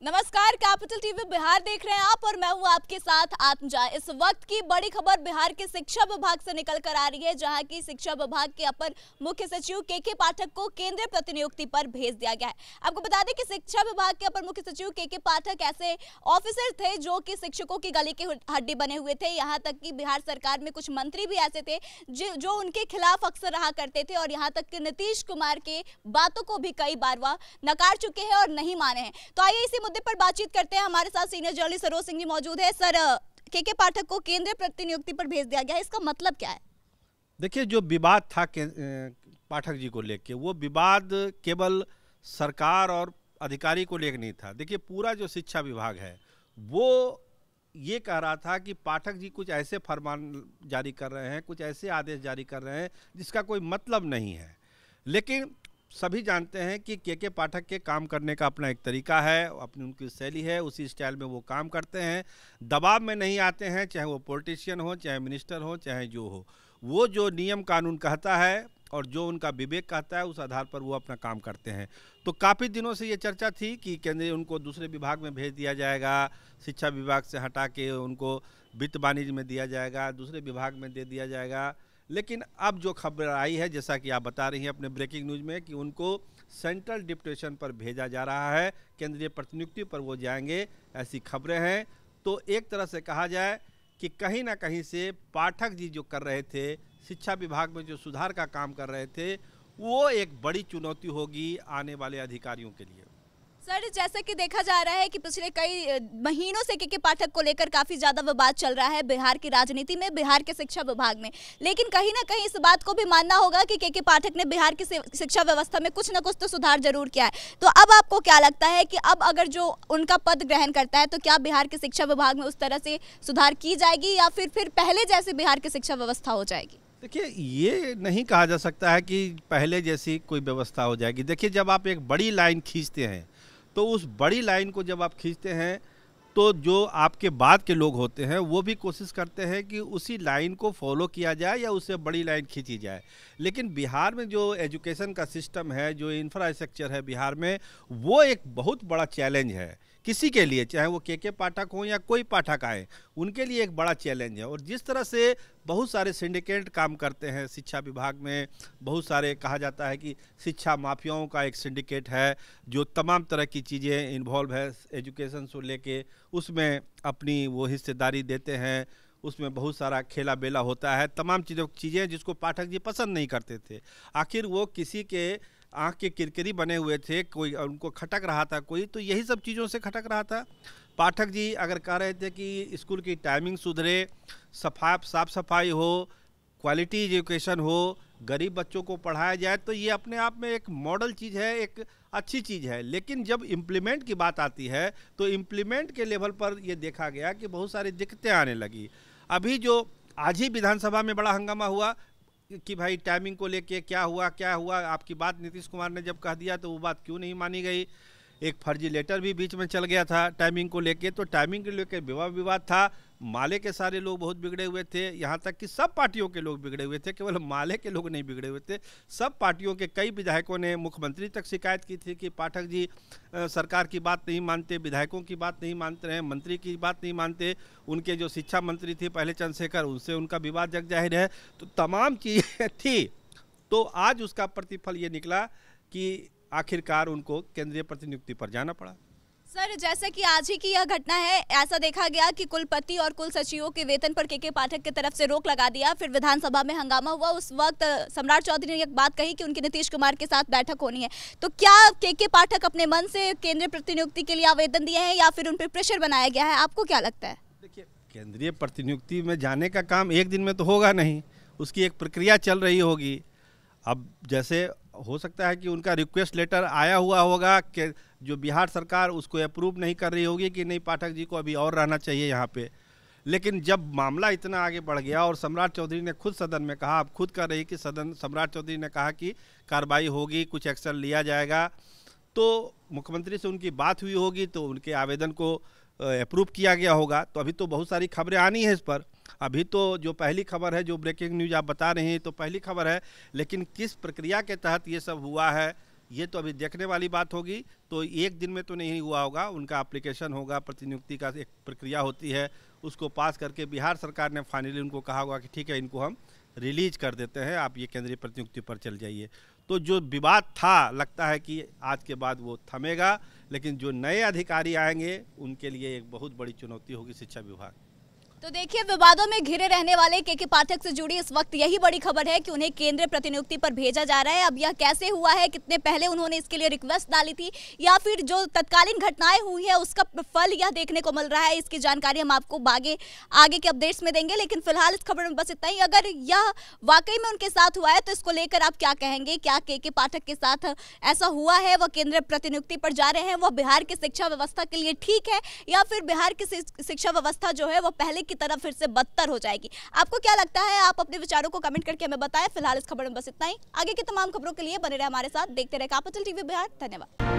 नमस्कार, capital TV Bihar देख रहे हैं आप और मैं हूं आपके साथ आत्मजा। इस वक्त की बड़ी खबर बिहार के शिक्षा विभाग से निकल कर आ रही है, जहां की शिक्षा विभाग के अपर मुख्य सचिव के पाठक को केंद्रीय प्रतिनियुक्ति पर भेज दिया गया है। आपको बता दें कि शिक्षा विभाग के अपर मुख्य सचिव के पाठक ऐसे ऑफिसर थे जो कि शिक्षकों की गले की हड्डी बने हुए थे। यहाँ तक कि बिहार सरकार में कुछ मंत्री भी ऐसे थे जो उनके खिलाफ अक्सर रहा करते थे और यहाँ तक कि नीतीश कुमार के बातों को भी कई बार वह नकार चुके हैं और नहीं माने हैं। तो आइए इसी मुद्दे पर बातचीत करते हैं। हमारे साथ सीनियर जर्नलिस्ट सरोज सिंह जी मौजूद है। सर, के पाठक को केंद्रीय प्रतिनियुक्ति पर भेज दिया गया है, इसका मतलब क्या है? देखिए, जो विवाद था पाठक जी को लेके, वो विवाद केवल सरकार और अधिकारी को लेकर नहीं था। देखिए, पूरा जो शिक्षा विभाग है वो ये कह रहा था कि पाठक जी कुछ ऐसे फरमान जारी कर रहे हैं, कुछ ऐसे आदेश जारी कर रहे हैं जिसका कोई मतलब नहीं है। लेकिन सभी जानते हैं कि के पाठक के काम करने का अपना एक तरीका है, अपनी उनकी शैली है, उसी स्टाइल में वो काम करते हैं। दबाव में नहीं आते हैं, चाहे वो पॉलिटिशियन हो, चाहे मिनिस्टर हो, चाहे जो हो। वो जो नियम कानून कहता है और जो उनका विवेक कहता है, उस आधार पर वो अपना काम करते हैं। तो काफ़ी दिनों से ये चर्चा थी कि केंद्रीय उनको दूसरे विभाग में भेज दिया जाएगा, शिक्षा विभाग से हटा के उनको वित्त वाणिज्य में दिया जाएगा, दूसरे विभाग में दे दिया जाएगा। लेकिन अब जो खबर आई है, जैसा कि आप बता रही हैं अपने ब्रेकिंग न्यूज़ में, कि उनको सेंट्रल डिप्यूटेशन पर भेजा जा रहा है, केंद्रीय प्रतिनियुक्ति पर वो जाएंगे, ऐसी खबरें हैं। तो एक तरह से कहा जाए कि कहीं ना कहीं से पाठक जी जो कर रहे थे, शिक्षा विभाग में जो सुधार का काम कर रहे थे, वो एक बड़ी चुनौती होगी आने वाले अधिकारियों के लिए। सर, जैसा कि देखा जा रहा है कि पिछले कई महीनों से के पाठक को लेकर काफी ज्यादा विवाद चल रहा है बिहार की राजनीति में, बिहार के शिक्षा विभाग में। लेकिन कहीं ना कहीं इस बात को भी मानना होगा कि के पाठक ने बिहार की शिक्षा व्यवस्था में कुछ ना कुछ तो सुधार जरूर किया है। तो अब आपको क्या लगता है कि अब अगर जो उनका पद ग्रहण करता है तो क्या बिहार के शिक्षा विभाग में उस तरह से सुधार की जाएगी या फिर पहले जैसे बिहार की शिक्षा व्यवस्था हो जाएगी? देखिए, ये नहीं कहा जा सकता है कि पहले जैसी कोई व्यवस्था हो जाएगी। देखिए, जब आप एक बड़ी लाइन खींचते हैं तो उस बड़ी लाइन को जब आप खींचते हैं तो जो आपके बाद के लोग होते हैं वो भी कोशिश करते हैं कि उसी लाइन को फॉलो किया जाए या उससे बड़ी लाइन खींची जाए। लेकिन बिहार में जो एजुकेशन का सिस्टम है, जो इंफ्रास्ट्रक्चर है बिहार में, वो एक बहुत बड़ा चैलेंज है किसी के लिए, चाहे वो के पाठक हो या कोई पाठक आए, उनके लिए एक बड़ा चैलेंज है। और जिस तरह से बहुत सारे सिंडिकेट काम करते हैं शिक्षा विभाग में, बहुत सारे, कहा जाता है कि शिक्षा माफियाओं का एक सिंडिकेट है जो तमाम तरह की चीज़ें इन्वॉल्व है एजुकेशन से लेके, उसमें अपनी वो हिस्सेदारी देते हैं, उसमें बहुत सारा खेला बेला होता है, तमाम चीज़ें जिसको पाठक जी पसंद नहीं करते थे। आखिर वो किसी के आँख के किरकिरी बने हुए थे, कोई उनको खटक रहा था कोई, तो यही सब चीज़ों से खटक रहा था। पाठक जी अगर कह रहे थे कि स्कूल की टाइमिंग सुधरे, साफ सफाई हो, क्वालिटी एजुकेशन हो, गरीब बच्चों को पढ़ाया जाए, तो ये अपने आप में एक मॉडल चीज़ है, एक अच्छी चीज़ है। लेकिन जब इम्प्लीमेंट की बात आती है तो इम्प्लीमेंट के लेवल पर ये देखा गया कि बहुत सारी दिक्कतें आने लगी। अभी जो आज ही विधानसभा में बड़ा हंगामा हुआ कि भाई टाइमिंग को लेके क्या हुआ, आपकी बात नीतीश कुमार ने जब कह दिया तो वो बात क्यों नहीं मानी गई। एक फर्जी लेटर भी बीच में चल गया था टाइमिंग को लेके, तो टाइमिंग को लेके विवाद था। माले के सारे लोग बहुत बिगड़े हुए थे, यहाँ तक कि सब पार्टियों के लोग बिगड़े हुए थे, केवल माले के लोग नहीं बिगड़े हुए थे। सब पार्टियों के कई विधायकों ने मुख्यमंत्री तक शिकायत की थी कि पाठक जी सरकार की बात नहीं मानते, विधायकों की बात नहीं मानते रहे, मंत्री की बात नहीं मानते। उनके जो शिक्षा मंत्री थे पहले चंद्रशेखर, उनसे उनका विवाद जग जाहिर है। तो तमाम चीज़ें थी, तो आज उसका प्रतिफल ये निकला कि आखिरकार उनको केंद्रीय प्रतिनियुक्ति पर जाना पड़ा। सर, जैसा कि आज ही की यह घटना है, ऐसा देखा गया कि कुलपति और कुल सचिवों के वेतन पर के पाठक की तरफ से रोक लगा दिया। फिर विधानसभा में हंगामा हुआ। उस वक्त सम्राट चौधरी ने एक बात कही कि उनकी नीतीश कुमार के साथ बैठक होनी है। तो क्या के पाठक अपने मन से केंद्रीय प्रतिनियुक्ति के लिए आवेदन दिए हैं या फिर उन पर प्रेशर बनाया गया है? आपको क्या लगता है? देखिए, केंद्रीय प्रतिनियुक्ति में जाने का काम एक दिन में तो होगा नहीं, उसकी एक प्रक्रिया चल रही होगी। अब जैसे हो सकता है कि उनका रिक्वेस्ट लेटर आया हुआ होगा कि जो बिहार सरकार उसको अप्रूव नहीं कर रही होगी कि नहीं, पाठक जी को अभी और रहना चाहिए यहाँ पे। लेकिन जब मामला इतना आगे बढ़ गया और सम्राट चौधरी ने खुद सदन में कहा, आप खुद कर रही कि सम्राट चौधरी ने कहा कि कार्रवाई होगी, कुछ एक्शन लिया जाएगा, तो मुख्यमंत्री से उनकी बात हुई होगी, तो उनके आवेदन को अप्रूव किया गया होगा। तो अभी तो बहुत सारी खबरें आनी है इस पर। अभी तो जो पहली खबर है, जो ब्रेकिंग न्यूज़ आप बता रहे हैं, तो पहली खबर है, लेकिन किस प्रक्रिया के तहत ये सब हुआ है ये तो अभी देखने वाली बात होगी। तो एक दिन में तो नहीं हुआ होगा, उनका एप्लीकेशन होगा, प्रतिनियुक्ति का एक प्रक्रिया होती है, उसको पास करके बिहार सरकार ने फाइनली उनको कहा होगा कि ठीक है, इनको हम रिलीज कर देते हैं, आप ये केंद्रीय प्रतिनियुक्ति पर चल जाइए। तो जो विवाद था, लगता है कि आज के बाद वो थमेगा, लेकिन जो नए अधिकारी आएंगे उनके लिए एक बहुत बड़ी चुनौती होगी शिक्षा विभाग। तो देखिए, विवादों में घिरे रहने वाले के पाठक से जुड़ी इस वक्त यही बड़ी खबर है कि उन्हें केंद्रीय प्रतिनियुक्ति पर भेजा जा रहा है। अब यह कैसे हुआ है, कितने पहले उन्होंने इसके लिए रिक्वेस्ट डाली थी, या फिर जो तत्कालीन घटनाएं हुई है उसका फल यह देखने को मिल रहा है, इसकी जानकारी हम आपको आगे के अपडेट्स में देंगे। लेकिन फिलहाल इस खबर में बस इतना ही। अगर यह वाकई में उनके साथ हुआ है तो इसको लेकर आप क्या कहेंगे? क्या के पाठक के साथ ऐसा हुआ है, वह केंद्रीय प्रतिनियुक्ति पर जा रहे हैं, वह बिहार की शिक्षा व्यवस्था के लिए ठीक है, या फिर बिहार की शिक्षा व्यवस्था जो है वह पहले की तरफ फिर से बदतर हो जाएगी? आपको क्या लगता है? आप अपने विचारों को कमेंट करके हमें बताएं। फिलहाल इस खबर में बस इतना ही। आगे की तमाम खबरों के लिए बने रहे हमारे साथ, देखते रहे कैपिटल टीवी बिहार। धन्यवाद।